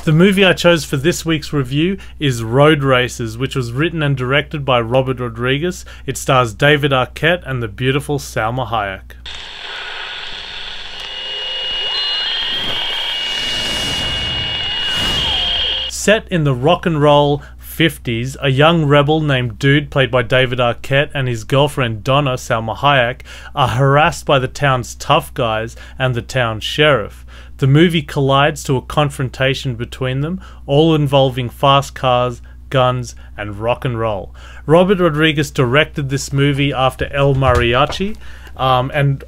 The movie I chose for this week's review is Road Racers, which was written and directed by Robert Rodriguez. It stars David Arquette and the beautiful Salma Hayek. Set in the rock and roll 50s, a young rebel named Dude, played by David Arquette, and his girlfriend Donna, Salma Hayek, are harassed by the town's tough guys and the town sheriff. The movie collides to a confrontation between them, all involving fast cars, guns, and rock and roll. Robert Rodriguez directed this movie after El Mariachi, and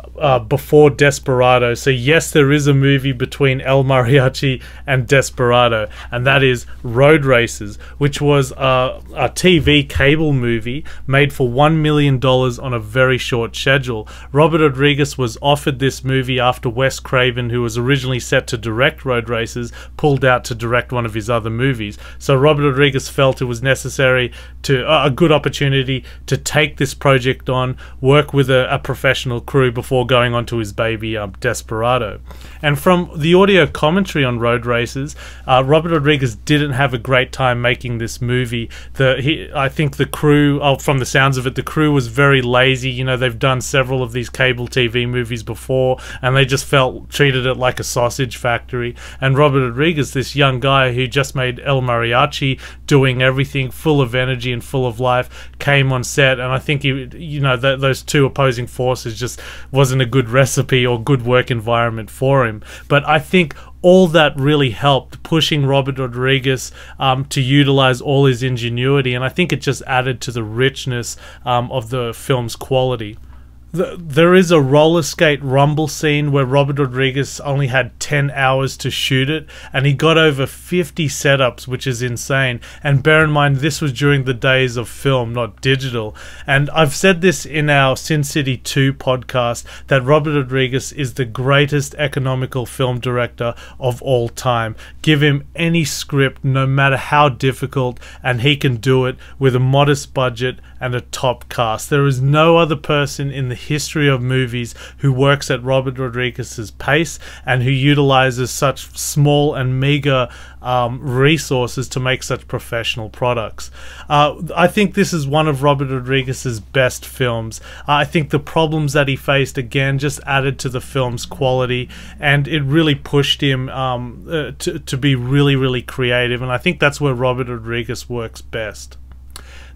before Desperado. So yes, there is a movie between El Mariachi and Desperado, and that is Road Racers, which was a TV cable movie made for $1 million on a very short schedule. Robert Rodriguez was offered this movie after Wes Craven, who was originally set to direct Road Racers, pulled out to direct one of his other movies. So Robert Rodriguez felt it was necessary to a good opportunity to take this project on, work with a professional crew before going on to his baby Desperado. And from the audio commentary on Road Racers, Robert Rodriguez didn't have a great time making this movie. I think the crew, from the sounds of it, the crew was very lazy. You know, they've done several of these cable TV movies before, and they just treated it like a sausage factory. And Robert Rodriguez, this young guy who just made El Mariachi, doing everything, full of energy and full of life, came on set, and I think those two opposing forces just wasn't a good recipe or good work environment for him. But I think all that really helped pushing Robert Rodriguez to utilize all his ingenuity, and I think it just added to the richness of the film's quality. There is a roller skate rumble scene where Robert Rodriguez only had 10 hours to shoot it, and he got over 50 setups, which is insane. And bear in mind, this was during the days of film, not digital. And I've said this in our Sin City 2 podcast, that Robert Rodriguez is the greatest economical film director of all time. Give him any script, no matter how difficult, and he can do it with a modest budget and a top cast. There is no other person in the history of movies who works at Robert Rodriguez's pace and who utilizes such small and meager resources to make such professional products. I think this is one of Robert Rodriguez's best films. I think the problems that he faced, again, just added to the film's quality, and it really pushed him to be really, really creative, and I think that's where Robert Rodriguez works best.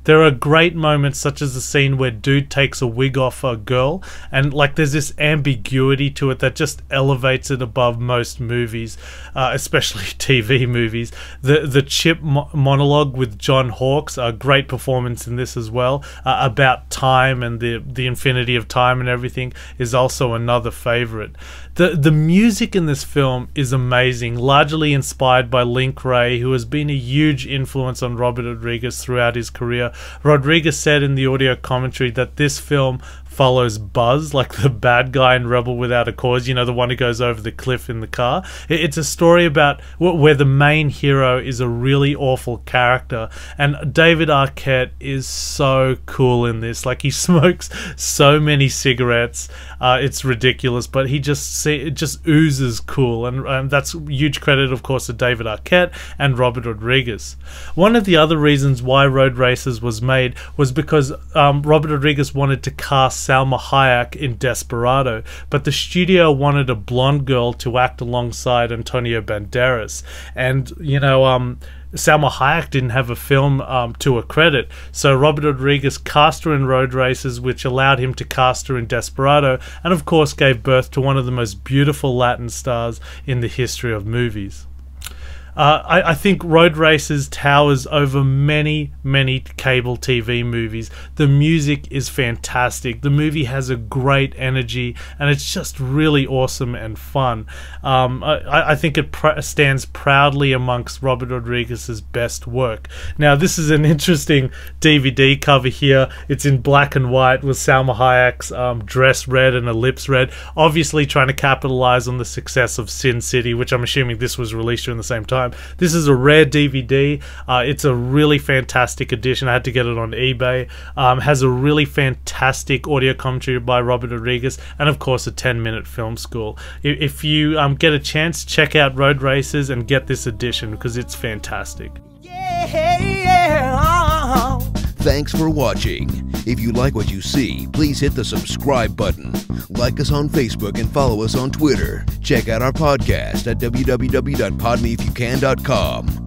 There are great moments, such as the scene where Dude takes a wig off a girl, and there's this ambiguity to it that just elevates it above most movies, especially TV movies. The Chip monologue with John Hawkes, a great performance in this as well, about time and the infinity of time and everything, is also another favorite. The music in this film is amazing, largely inspired by Link Wray, who has been a huge influence on Robert Rodriguez throughout his career. Rodriguez said in the audio commentary that this film follows Buzz, like the bad guy in Rebel Without a Cause, you know, the one who goes over the cliff in the car. It's a story about where the main hero is a really awful character, and David Arquette is so cool in this. He smokes so many cigarettes, it's ridiculous, but it just oozes cool, and that's huge credit, of course, to David Arquette and Robert Rodriguez. One of the other reasons why Road Racers was made was because Robert Rodriguez wanted to cast Salma Hayek in Desperado, but the studio wanted a blonde girl to act alongside Antonio Banderas, and Salma Hayek didn't have a film to her credit, so Robert Rodriguez cast her in Road Racers, which allowed him to cast her in Desperado, and of course gave birth to one of the most beautiful Latin stars in the history of movies. I think Road Racers towers over many, many cable TV movies. The music is fantastic. The movie has a great energy, and it's just really awesome and fun. I think it stands proudly amongst Robert Rodriguez's best work. Now, this is an interesting DVD cover here. It's in black and white with Salma Hayek's dress red and her lips red, obviously trying to capitalize on the success of Sin City, which I'm assuming this was released during the same time. time. This is a rare DVD. It's a really fantastic edition. I had to get it on eBay. Has a really fantastic audio commentary by Robert Rodriguez, and of course a 10-minute film school. If you get a chance, check out Road Racers and get this edition because it's fantastic. Thanks for watching. If you like what you see, please hit the subscribe button. Like us on Facebook and follow us on Twitter. Check out our podcast at www.podmeifyoucan.com.